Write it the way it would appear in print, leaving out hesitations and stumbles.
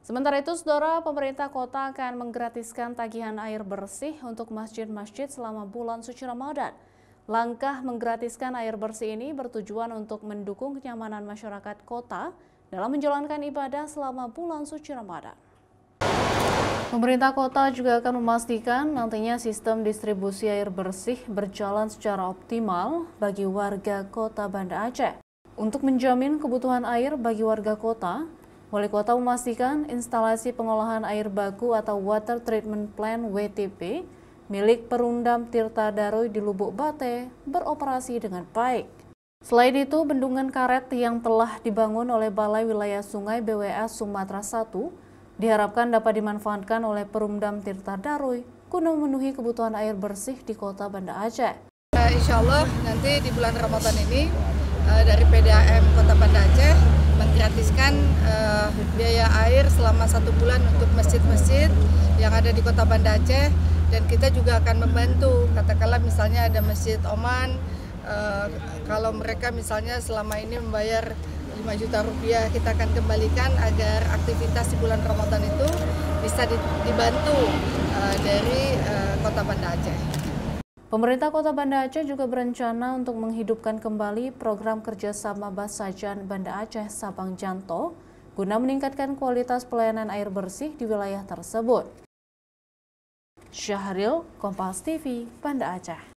Sementara itu, Saudara, pemerintah kota akan menggratiskan tagihan air bersih untuk masjid-masjid selama bulan suci Ramadan. Langkah menggratiskan air bersih ini bertujuan untuk mendukung kenyamanan masyarakat kota dalam menjalankan ibadah selama bulan suci Ramadan. Pemerintah kota juga akan memastikan nantinya sistem distribusi air bersih berjalan secara optimal bagi warga kota Banda Aceh. Untuk menjamin kebutuhan air bagi warga kota, Wali Kota memastikan instalasi pengolahan air baku atau Water Treatment Plant (WTP) milik Perumdam Tirta Daroy di Lubuk Bate beroperasi dengan baik. Selain itu, bendungan karet yang telah dibangun oleh Balai Wilayah Sungai BWS Sumatera I diharapkan dapat dimanfaatkan oleh Perumdam Tirta Daroy guna memenuhi kebutuhan air bersih di kota Banda Aceh. Insya Allah nanti di bulan Ramadan ini dari PDAM Kota Banda Aceh menggratiskan biaya air selama 1 bulan untuk masjid-masjid yang ada di Kota Banda Aceh, dan kita juga akan membantu katakanlah misalnya ada Masjid Oman, kalau mereka misalnya selama ini membayar 5 juta rupiah, kita akan kembalikan agar aktivitas di bulan Ramadan itu bisa dibantu dari Kota Banda Aceh. Pemerintah Kota Banda Aceh juga berencana untuk menghidupkan kembali program kerjasama Basajan Banda Aceh Sabang Janto guna meningkatkan kualitas pelayanan air bersih di wilayah tersebut. Syahril, Kompas TV, Banda Aceh.